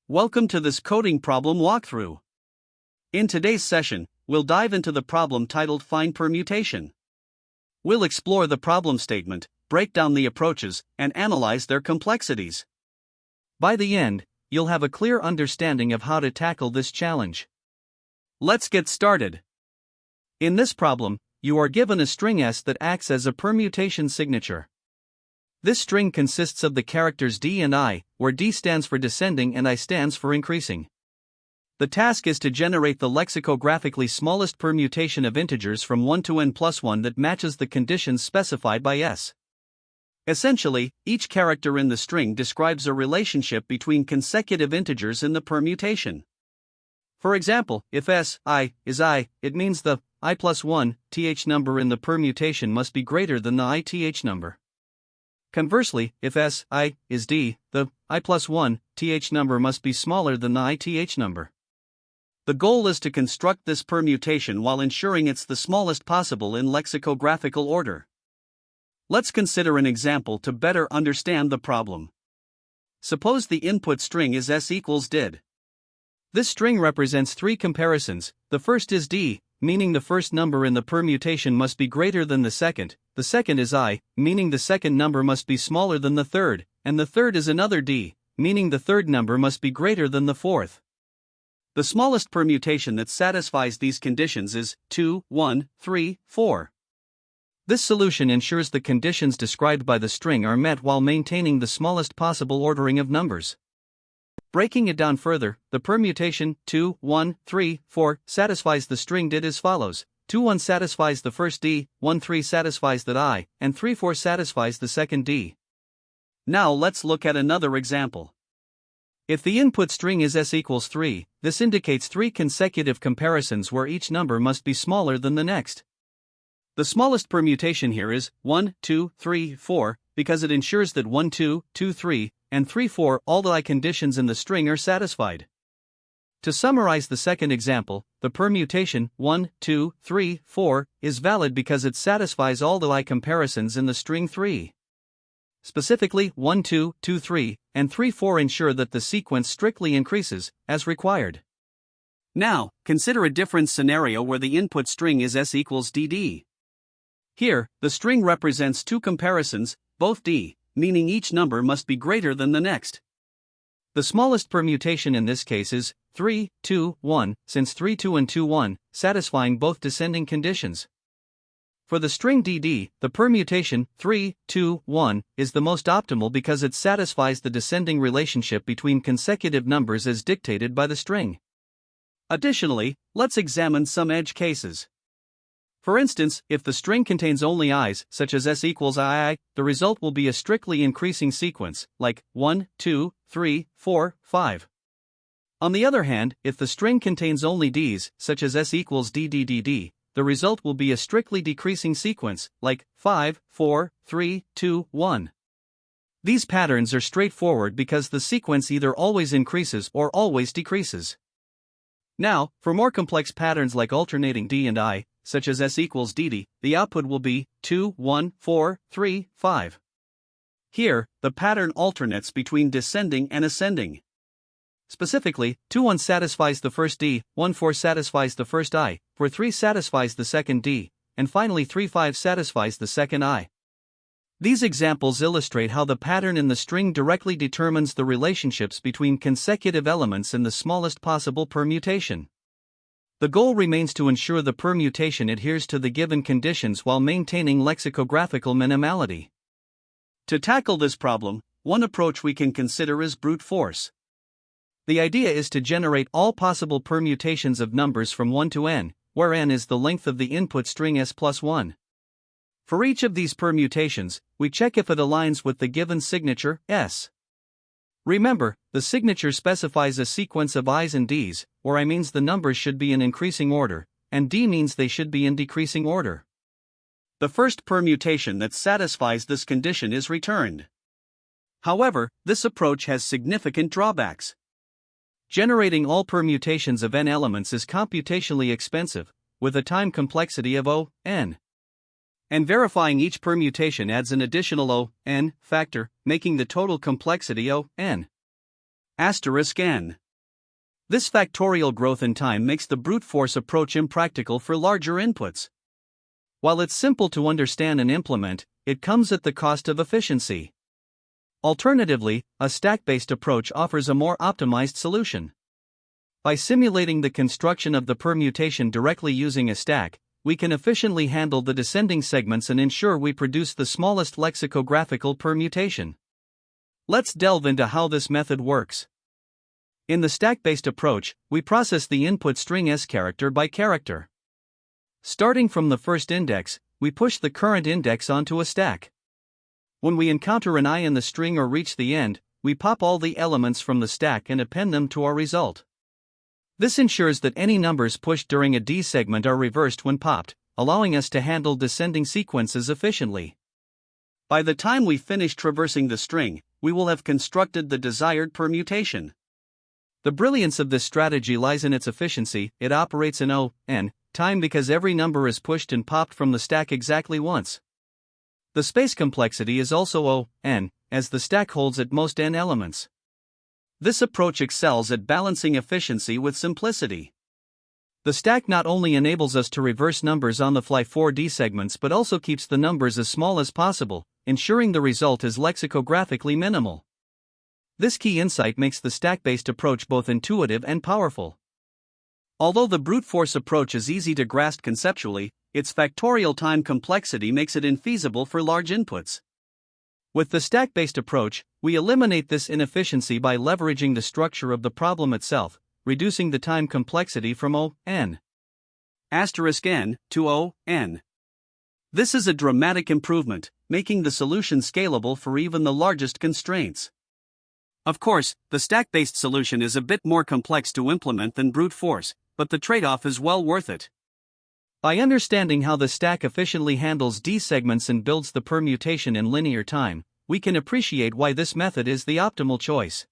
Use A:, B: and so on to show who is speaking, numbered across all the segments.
A: Welcome to this coding problem walkthrough. In today's session, we'll dive into the problem titled Find Permutation. We'll explore the problem statement, break down the approaches, and analyze their complexities. By the end, you'll have a clear understanding of how to tackle this challenge. Let's get started. In this problem, you are given a string S that acts as a permutation signature. This string consists of the characters D and I, where D stands for descending and I stands for increasing. The task is to generate the lexicographically smallest permutation of integers from 1 to n plus 1 that matches the conditions specified by S. Essentially, each character in the string describes a relationship between consecutive integers in the permutation. For example, if Si is I, it means the I plus 1 th number in the permutation must be greater than the I th number. Conversely, if Si is D, the I plus 1 th number must be smaller than the I th number. The goal is to construct this permutation while ensuring it's the smallest possible in lexicographical order. Let's consider an example to better understand the problem. Suppose the input string is S equals did. This string represents three comparisons. The first is D, meaning the first number in the permutation must be greater than the second is I, meaning the second number must be smaller than the third, and the third is another D, meaning the third number must be greater than the fourth. The smallest permutation that satisfies these conditions is 2, 1, 3, 4. This solution ensures the conditions described by the string are met while maintaining the smallest possible ordering of numbers. Breaking it down further, the permutation 2, 1, 3, 4 satisfies the string did as follows: 2, 1 satisfies the first D, 1, 3 satisfies that I, and 3, 4 satisfies the second D. Now let's look at another example. If the input string is S equals 3, this indicates three consecutive comparisons where each number must be smaller than the next. The smallest permutation here is 1, 2, 3, 4, because it ensures that 1, 2, 2, 3, and 3, 4 all the I conditions in the string are satisfied. To summarize the second example, the permutation 1, 2, 3, 4 is valid because it satisfies all the I comparisons in the string 3. Specifically, 1, 2, 2, 3, and 3, 4 ensure that the sequence strictly increases, as required. Now, consider a different scenario where the input string is S equals DD. Here, the string represents two comparisons, both D, meaning each number must be greater than the next. The smallest permutation in this case is 3, 2, 1, since 3, 2 and 2, 1, satisfying both descending conditions. For the string DD, the permutation 3, 2, 1 is the most optimal because it satisfies the descending relationship between consecutive numbers as dictated by the string. Additionally, let's examine some edge cases. For instance, if the string contains only i's, such as S equals I, the result will be a strictly increasing sequence, like 1, 2, 3, 4, 5. On the other hand, if the string contains only d's, such as S equals DDDD, the result will be a strictly decreasing sequence, like 5, 4, 3, 2, 1. These patterns are straightforward because the sequence either always increases or always decreases. Now, for more complex patterns like alternating D and I, such as S equals DD, the output will be 2, 1, 4, 3, 5. Here, the pattern alternates between descending and ascending. Specifically, 2, 1 satisfies the first D, 1, 4 satisfies the first I, 4, 3 satisfies the second D, and finally 3, 5 satisfies the second I. These examples illustrate how the pattern in the string directly determines the relationships between consecutive elements in the smallest possible permutation. The goal remains to ensure the permutation adheres to the given conditions while maintaining lexicographical minimality. To tackle this problem, one approach we can consider is brute force. The idea is to generate all possible permutations of numbers from 1 to n, where n is the length of the input string S plus 1. For each of these permutations, we check if it aligns with the given signature, S. Remember, the signature specifies a sequence of i's and d's, where I means the numbers should be in increasing order, and d means they should be in decreasing order. The first permutation that satisfies this condition is returned. However, this approach has significant drawbacks. Generating all permutations of n elements is computationally expensive, with a time complexity of O(n). And verifying each permutation adds an additional O(n) factor, making the total complexity O(n). *n. This factorial growth in time makes the brute force approach impractical for larger inputs. While it's simple to understand and implement, it comes at the cost of efficiency. Alternatively, a stack-based approach offers a more optimized solution. By simulating the construction of the permutation directly using a stack, we can efficiently handle the descending segments and ensure we produce the smallest lexicographical permutation. Let's delve into how this method works. In the stack-based approach, we process the input string S character by character. Starting from the first index, we push the current index onto a stack. When we encounter an I in the string or reach the end, we pop all the elements from the stack and append them to our result. This ensures that any numbers pushed during a D segment are reversed when popped, allowing us to handle descending sequences efficiently. By the time we finish traversing the string, we will have constructed the desired permutation. The brilliance of this strategy lies in its efficiency. It operates in O(n) time because every number is pushed and popped from the stack exactly once. The space complexity is also O(n), as the stack holds at most n elements. This approach excels at balancing efficiency with simplicity. The stack not only enables us to reverse numbers on the fly for D segments but also keeps the numbers as small as possible, ensuring the result is lexicographically minimal. This key insight makes the stack-based approach both intuitive and powerful. Although the brute force approach is easy to grasp conceptually, its factorial time complexity makes it infeasible for large inputs. With the stack-based approach, we eliminate this inefficiency by leveraging the structure of the problem itself, reducing the time complexity from O(n) to O(n). This is a dramatic improvement, making the solution scalable for even the largest constraints. Of course, the stack-based solution is a bit more complex to implement than brute force, but the trade-off is well worth it. By understanding how the stack efficiently handles D segments and builds the permutation in linear time, we can appreciate why this method is the optimal choice.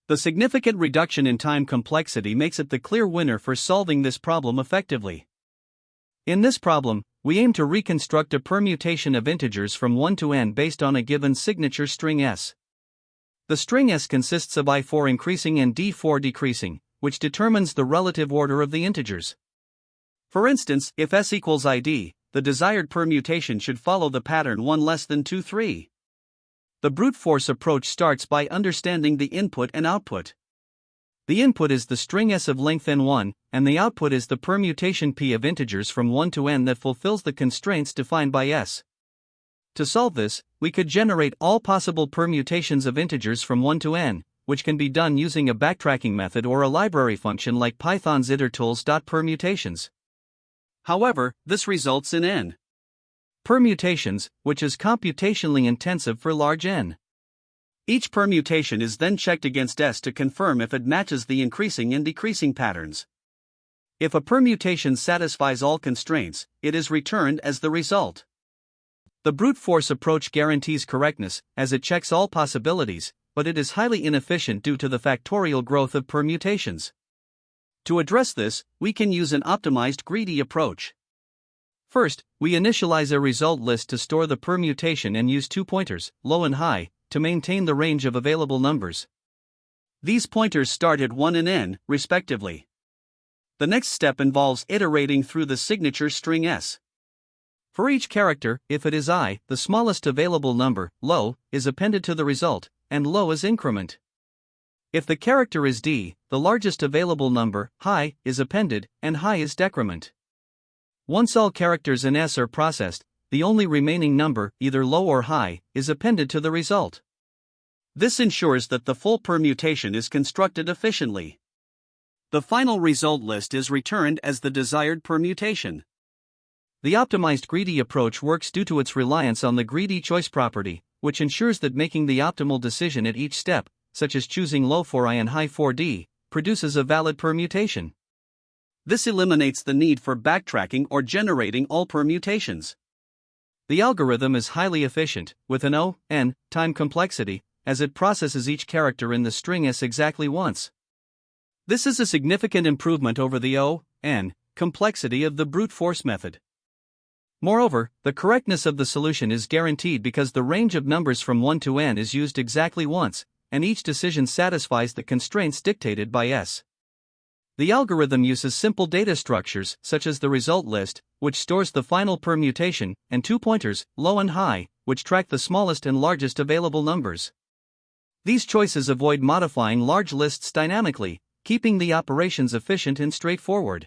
A: The significant reduction in time complexity makes it the clear winner for solving this problem effectively. In this problem, we aim to reconstruct a permutation of integers from 1 to n based on a given signature string S. The string S consists of I4 increasing and D4 decreasing, which determines the relative order of the integers. For instance, if S equals ID, the desired permutation should follow the pattern 1 less than 2, 3. The brute force approach starts by understanding the input and output. The input is the string S of length n1, and the output is the permutation P of integers from 1 to n that fulfills the constraints defined by S. To solve this, we could generate all possible permutations of integers from 1 to n, which can be done using a backtracking method or a library function like Python's itertools.permutations. However, this results in n permutations, which is computationally intensive for large n. Each permutation is then checked against S to confirm if it matches the increasing and decreasing patterns. If a permutation satisfies all constraints, it is returned as the result. The brute force approach guarantees correctness, as it checks all possibilities, but it is highly inefficient due to the factorial growth of permutations. To address this, we can use an optimized greedy approach. First, we initialize a result list to store the permutation and use two pointers, low and high, to maintain the range of available numbers. These pointers start at 1 and n, respectively. The next step involves iterating through the signature string S. For each character, if it is I, the smallest available number, low, is appended to the result, and low is increment. If the character is D, the largest available number, high, is appended, and high is decrement. Once all characters in S are processed, the only remaining number, either low or high, is appended to the result. This ensures that the full permutation is constructed efficiently. The final result list is returned as the desired permutation. The optimized greedy approach works due to its reliance on the greedy choice property, which ensures that making the optimal decision at each step, such as choosing low for I and high for D, produces a valid permutation. This eliminates the need for backtracking or generating all permutations. The algorithm is highly efficient, with an O(n) time complexity, as it processes each character in the string S exactly once. This is a significant improvement over the O(n) complexity of the brute force method. Moreover, the correctness of the solution is guaranteed because the range of numbers from 1 to n is used exactly once, and each decision satisfies the constraints dictated by S. The algorithm uses simple data structures, such as the result list, which stores the final permutation, and two pointers, low and high, which track the smallest and largest available numbers. These choices avoid modifying large lists dynamically, keeping the operations efficient and straightforward.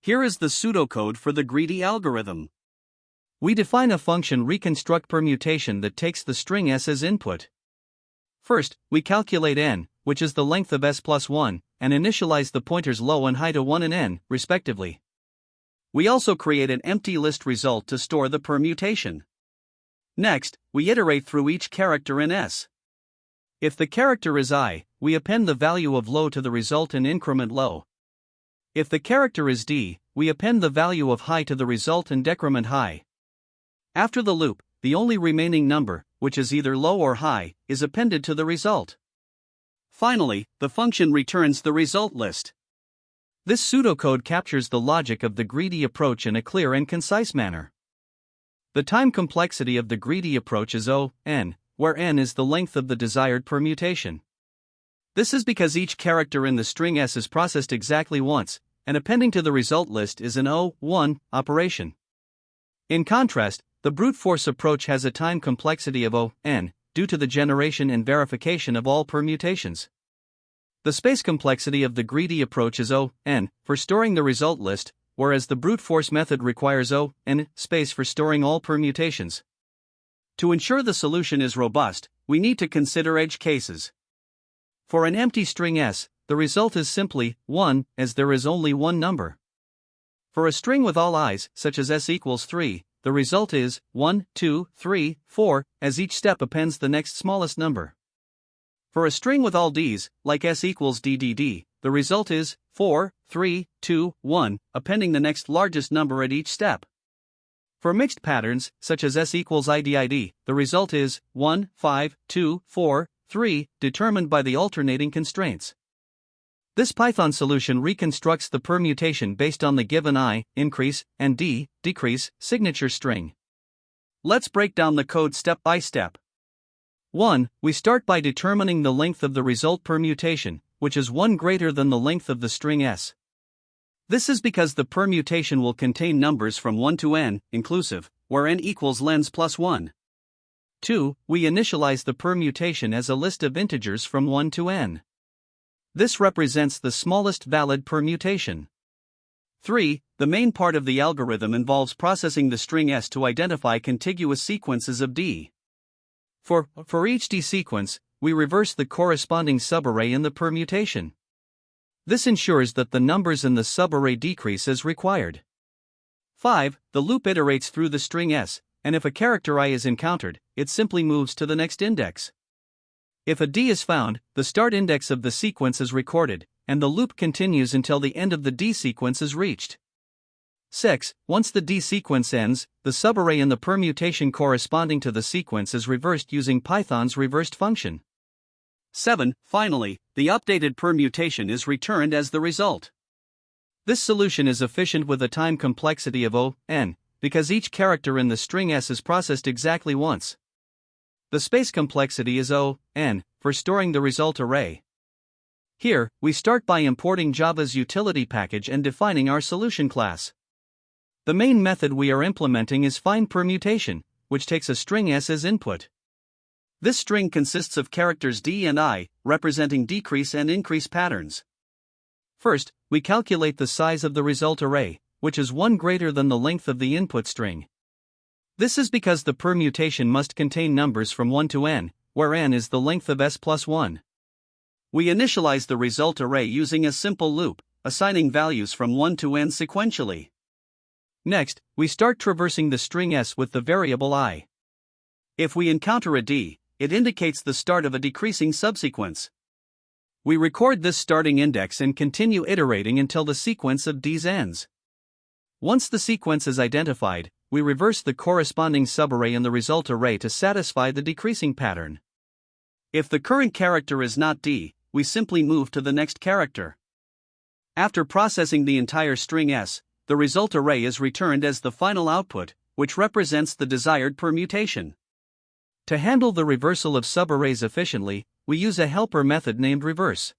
A: Here is the pseudocode for the greedy algorithm. We define a function reconstruct permutation that takes the string S as input. First, we calculate n, which is the length of S plus 1, and initialize the pointers low and high to 1 and n, respectively. We also create an empty list result to store the permutation. Next, we iterate through each character in S. If the character is I, we append the value of low to the result and increment low. If the character is D, we append the value of high to the result and decrement high. After the loop, the only remaining number, which is either low or high, is appended to the result. Finally, the function returns the result list. This pseudocode captures the logic of the greedy approach in a clear and concise manner. The time complexity of the greedy approach is O(n), where n is the length of the desired permutation. This is because each character in the string S is processed exactly once, and appending to the result list is an O(1) operation. In contrast, the brute force approach has a time complexity of O(n), due to the generation and verification of all permutations. The space complexity of the greedy approach is O(n) for storing the result list, whereas the brute force method requires O(n) space for storing all permutations. To ensure the solution is robust, we need to consider edge cases. For an empty string S, the result is simply 1, as there is only one number. For a string with all i's, such as S equals 3, the result is 1, 2, 3, 4, as each step appends the next smallest number. For a string with all d's, like S equals DDD, the result is 4, 3, 2, 1, appending the next largest number at each step. For mixed patterns, such as S equals IDID, the result is 1, 5, 2, 4, 3, determined by the alternating constraints. This Python solution reconstructs the permutation based on the given I, increase, and D, decrease, signature string. Let's break down the code step by step. 1. We start by determining the length of the result permutation, which is 1 greater than the length of the string S. This is because the permutation will contain numbers from 1 to n, inclusive, where n equals lens plus 1. 2. We initialize the permutation as a list of integers from 1 to n. This represents the smallest valid permutation. 3. The main part of the algorithm involves processing the string S to identify contiguous sequences of D. For each D sequence, we reverse the corresponding subarray in the permutation. This ensures that the numbers in the subarray decrease as required. 5. The loop iterates through the string S, and if a character I is encountered, it simply moves to the next index. If a D is found, the start index of the sequence is recorded, and the loop continues until the end of the D sequence is reached. 6. Once the D sequence ends, the subarray in the permutation corresponding to the sequence is reversed using Python's reversed function. 7. Finally, the updated permutation is returned as the result. This solution is efficient with a time complexity of O(n), because each character in the string S is processed exactly once. The space complexity is O(n) for storing the result array. Here, we start by importing Java's utility package and defining our solution class. The main method we are implementing is find permutation, which takes a string S as input. This string consists of characters D and I, representing decrease and increase patterns. First, we calculate the size of the result array, which is 1 greater than the length of the input string. This is because the permutation must contain numbers from 1 to n, where n is the length of S plus 1. We initialize the result array using a simple loop, assigning values from 1 to n sequentially. Next, we start traversing the string S with the variable I. If we encounter a D, it indicates the start of a decreasing subsequence. We record this starting index and continue iterating until the sequence of Ds ends. Once the sequence is identified, we reverse the corresponding subarray in the result array to satisfy the decreasing pattern. If the current character is not D, we simply move to the next character. After processing the entire string S, the result array is returned as the final output, which represents the desired permutation. To handle the reversal of subarrays efficiently, we use a helper method named reverse.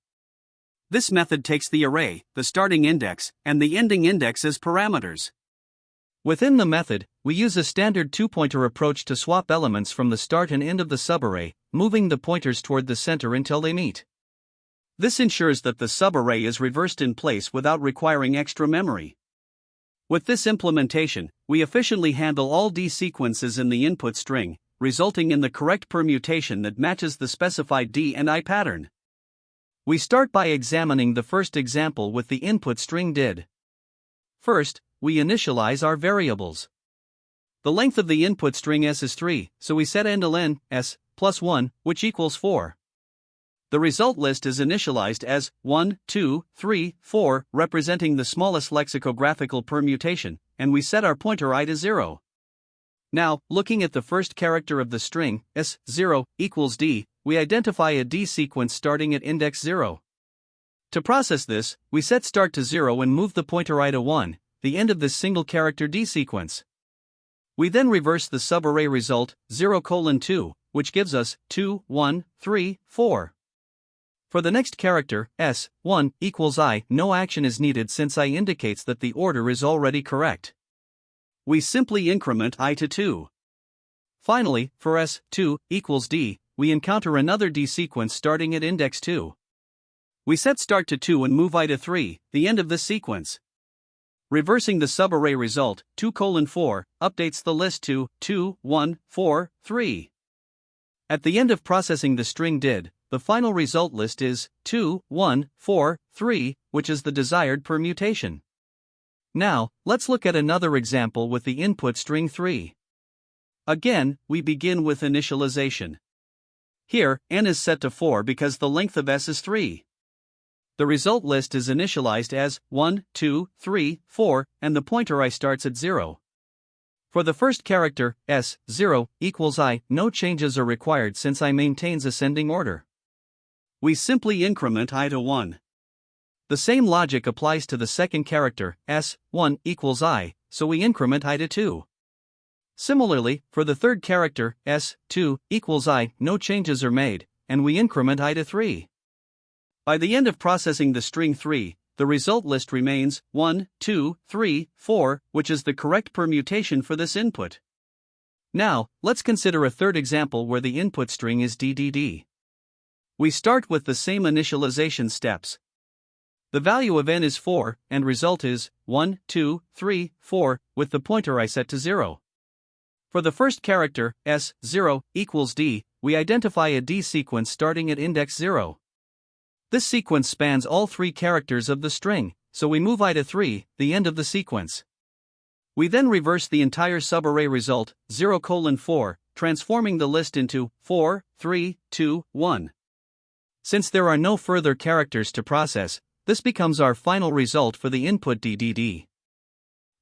A: This method takes the array, the starting index, and the ending index as parameters. Within the method, we use a standard two-pointer approach to swap elements from the start and end of the subarray, moving the pointers toward the center until they meet. This ensures that the subarray is reversed in place without requiring extra memory. With this implementation, we efficiently handle all D sequences in the input string, resulting in the correct permutation that matches the specified D and I pattern. We start by examining the first example with the input string did. First, we initialize our variables. The length of the input string s is 3, so we set n s plus 1, which equals 4. The result list is initialized as 1, 2, 3, 4, representing the smallest lexicographical permutation, and we set our pointer I to 0. Now, looking at the first character of the string, s0 equals d, we identify a D sequence starting at index 0. To process this, we set start to 0 and move the pointer I to 1, the end of this single character D sequence. We then reverse the subarray result, 0:2, which gives us 2, 1, 3, 4. For the next character, s1 equals I, no action is needed since I indicates that the order is already correct. We simply increment I to 2. Finally, for s2 equals d, we encounter another D sequence starting at index 2. We set start to 2 and move I to 3, the end of this sequence. Reversing the subarray result, 2:4, updates the list to 2, 1, 4, 3. At the end of processing the string did, the final result list is 2, 1, 4, 3, which is the desired permutation. Now, let's look at another example with the input string 3. Again, we begin with initialization. Here, n is set to 4 because the length of s is 3. The result list is initialized as 1, 2, 3, 4, and the pointer I starts at 0. For the first character, s0 equals I, no changes are required since I maintains ascending order. We simply increment I to 1. The same logic applies to the second character, s1 equals I, so we increment I to 2. Similarly, for the third character, s2 equals I, no changes are made, and we increment I to 3. By the end of processing the string 3, the result list remains 1, 2, 3, 4, which is the correct permutation for this input. Now, let's consider a third example where the input string is ddd. We start with the same initialization steps. The value of n is 4, and result is 1, 2, 3, 4, with the pointer I set to 0. For the first character, s0 equals d, we identify a D sequence starting at index 0. This sequence spans all 3 characters of the string, so we move I to 3, the end of the sequence. We then reverse the entire subarray result, 0:4, transforming the list into 4, 3, 2, 1. Since there are no further characters to process, this becomes our final result for the input ddd.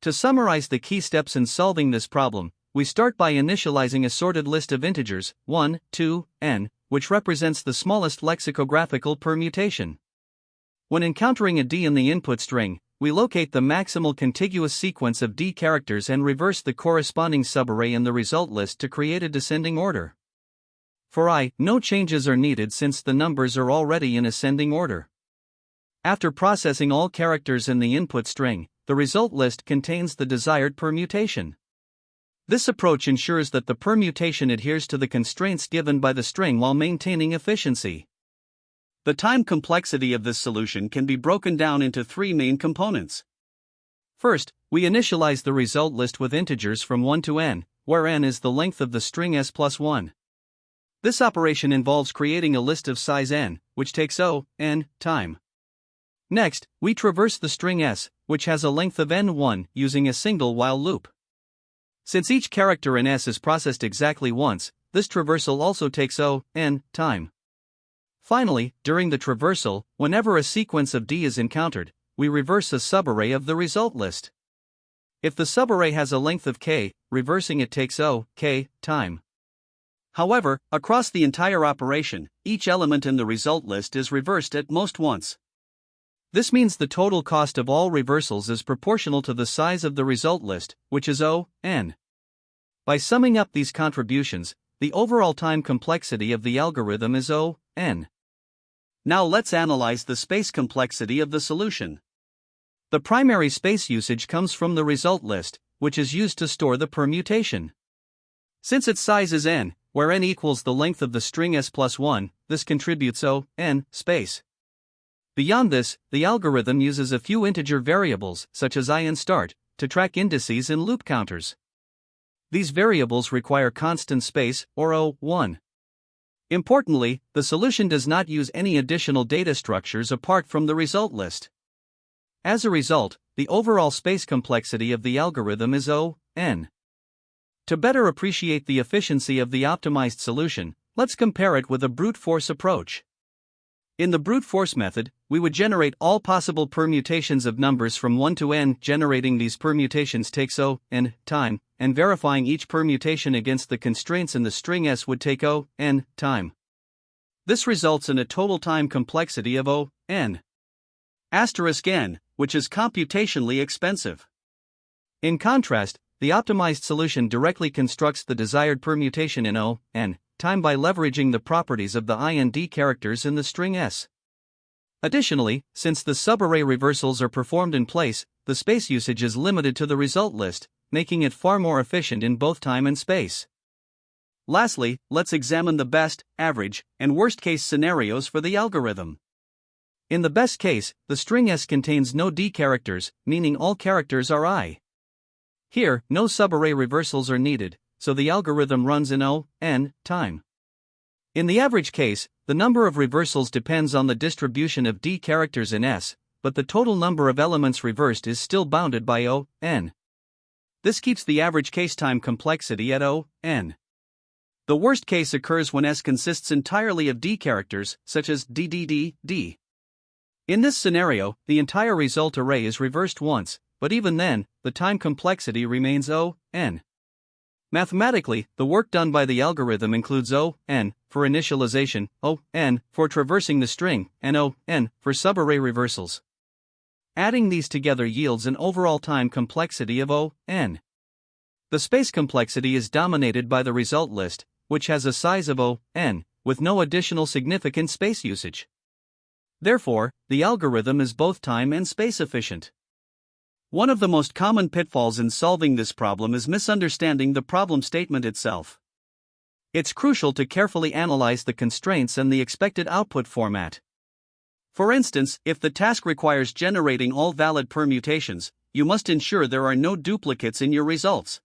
A: To summarize the key steps in solving this problem, we start by initializing a sorted list of integers, 1, 2, n, which represents the smallest lexicographical permutation. When encountering a D in the input string, we locate the maximal contiguous sequence of D characters and reverse the corresponding subarray in the result list to create a descending order. For I, no changes are needed since the numbers are already in ascending order. After processing all characters in the input string, the result list contains the desired permutation. This approach ensures that the permutation adheres to the constraints given by the string while maintaining efficiency. The time complexity of this solution can be broken down into 3 main components. First, we initialize the result list with integers from 1 to n, where n is the length of the string s plus 1. This operation involves creating a list of size n, which takes n time. Next, we traverse the string s, which has a length of n1, using a single while loop. Since each character in s is processed exactly once, this traversal also takes n time. Finally, during the traversal, whenever a sequence of D is encountered, we reverse a subarray of the result list. If the subarray has a length of k, reversing it takes k time. However, across the entire operation, each element in the result list is reversed at most once. This means the total cost of all reversals is proportional to the size of the result list, which is n. By summing up these contributions, the overall time complexity of the algorithm is O(n). Now let's analyze the space complexity of the solution. The primary space usage comes from the result list, which is used to store the permutation. Since its size is n, where n equals the length of the string s plus 1, this contributes O(n) space. Beyond this, the algorithm uses a few integer variables, such as I and start, to track indices and loop counters. These variables require constant space, or O(1). Importantly, the solution does not use any additional data structures apart from the result list. As a result, the overall space complexity of the algorithm is O(n). To better appreciate the efficiency of the optimized solution, let's compare it with a brute force approach. In the brute force method, we would generate all possible permutations of numbers from 1 to n. Generating these permutations takes O(n) time, and verifying each permutation against the constraints in the string s would take O(n) time. This results in a total time complexity of O(n)(n), which is computationally expensive. In contrast, the optimized solution directly constructs the desired permutation in O(n) time by leveraging the properties of the I and D characters in the string s. Additionally, since the subarray reversals are performed in place, the space usage is limited to the result list, making it far more efficient in both time and space. Lastly, let's examine the best, average, and worst-case scenarios for the algorithm. In the best case, the string s contains no D characters, meaning all characters are I. Here, no subarray reversals are needed, so the algorithm runs in O(n) time. In the average case, the number of reversals depends on the distribution of D characters in S, but the total number of elements reversed is still bounded by O(n). This keeps the average case time complexity at O(n). The worst case occurs when S consists entirely of D characters, such as D. In this scenario, the entire result array is reversed once, but even then, the time complexity remains O(n). Mathematically, the work done by the algorithm includes O(n) for initialization, O(n) for traversing the string, and O(n) for subarray reversals. Adding these together yields an overall time complexity of O(n). The space complexity is dominated by the result list, which has a size of O(n), with no additional significant space usage. Therefore, the algorithm is both time and space efficient. One of the most common pitfalls in solving this problem is misunderstanding the problem statement itself. It's crucial to carefully analyze the constraints and the expected output format. For instance, if the task requires generating all valid permutations, you must ensure there are no duplicates in your results.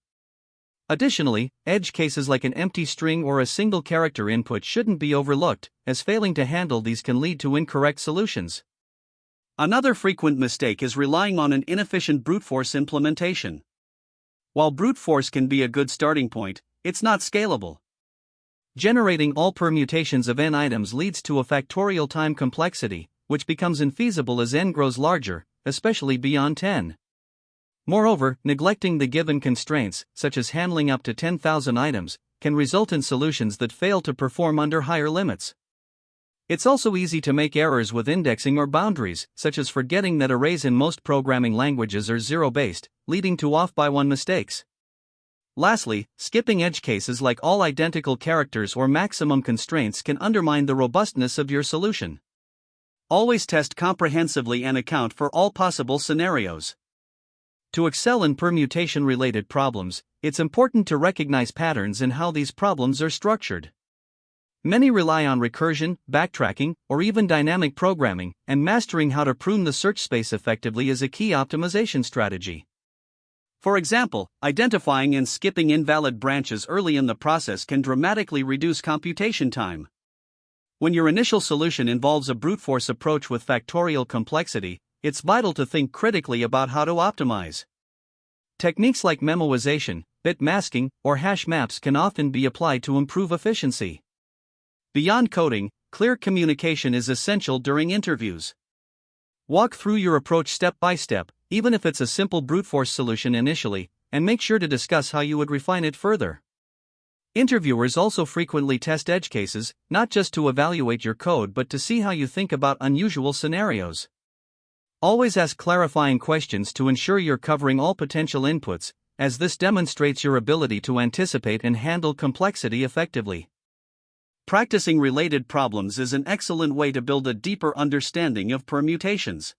A: Additionally, edge cases like an empty string or a single character input shouldn't be overlooked, as failing to handle these can lead to incorrect solutions. Another frequent mistake is relying on an inefficient brute force implementation. While brute force can be a good starting point, it's not scalable. Generating all permutations of n items leads to a factorial time complexity, which becomes infeasible as n grows larger, especially beyond 10. Moreover, neglecting the given constraints, such as handling up to 10,000 items, can result in solutions that fail to perform under higher limits. It's also easy to make errors with indexing or boundaries, such as forgetting that arrays in most programming languages are zero-based, leading to off-by-one mistakes. Lastly, skipping edge cases like all identical characters or maximum constraints can undermine the robustness of your solution. Always test comprehensively and account for all possible scenarios. To excel in permutation-related problems, it's important to recognize patterns in how these problems are structured. Many rely on recursion, backtracking, or even dynamic programming, and mastering how to prune the search space effectively is a key optimization strategy. For example, identifying and skipping invalid branches early in the process can dramatically reduce computation time. When your initial solution involves a brute force approach with factorial complexity, it's vital to think critically about how to optimize. Techniques like memoization, bit masking, or hash maps can often be applied to improve efficiency. Beyond coding, clear communication is essential during interviews. Walk through your approach step by step, even if it's a simple brute force solution initially, and make sure to discuss how you would refine it further. Interviewers also frequently test edge cases, not just to evaluate your code but to see how you think about unusual scenarios. Always ask clarifying questions to ensure you're covering all potential inputs, as this demonstrates your ability to anticipate and handle complexity effectively. Practicing related problems is an excellent way to build a deeper understanding of permutations.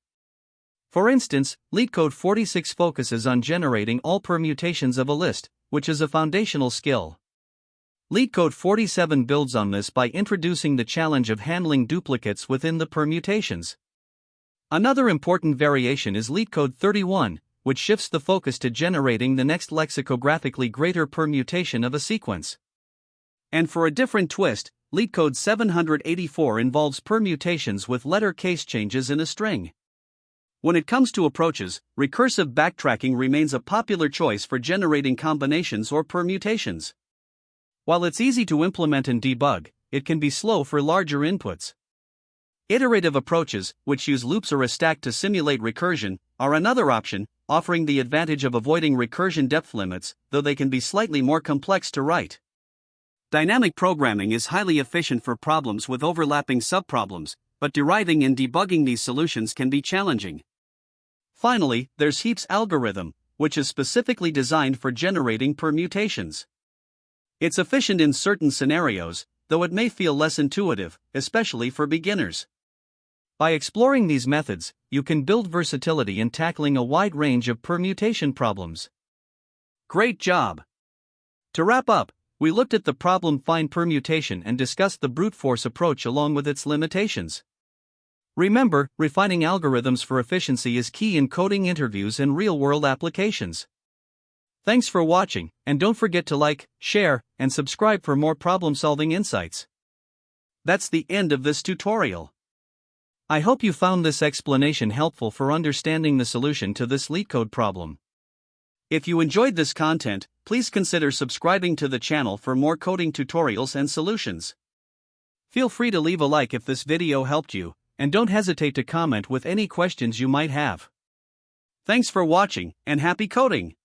A: For instance, LeetCode 46 focuses on generating all permutations of a list, which is a foundational skill. LeetCode 47 builds on this by introducing the challenge of handling duplicates within the permutations. Another important variation is LeetCode 31, which shifts the focus to generating the next lexicographically greater permutation of a sequence. And for a different twist, LeetCode 784 involves permutations with letter case changes in a string. When it comes to approaches, recursive backtracking remains a popular choice for generating combinations or permutations. While it's easy to implement and debug, it can be slow for larger inputs. Iterative approaches, which use loops or a stack to simulate recursion, are another option, offering the advantage of avoiding recursion depth limits, though they can be slightly more complex to write. Dynamic programming is highly efficient for problems with overlapping subproblems, but deriving and debugging these solutions can be challenging. Finally, there's Heap's algorithm, which is specifically designed for generating permutations. It's efficient in certain scenarios, though it may feel less intuitive, especially for beginners. By exploring these methods, you can build versatility in tackling a wide range of permutation problems. Great job! To wrap up, we looked at the problem find permutation and discussed the brute force approach along with its limitations. Remember, refining algorithms for efficiency is key in coding interviews and real-world applications. Thanks for watching, and don't forget to like, share, and subscribe for more problem-solving insights. That's the end of this tutorial. I hope you found this explanation helpful for understanding the solution to this LeetCode problem. If you enjoyed this content, please consider subscribing to the channel for more coding tutorials and solutions. Feel free to leave a like if this video helped you, and don't hesitate to comment with any questions you might have. Thanks for watching, and happy coding!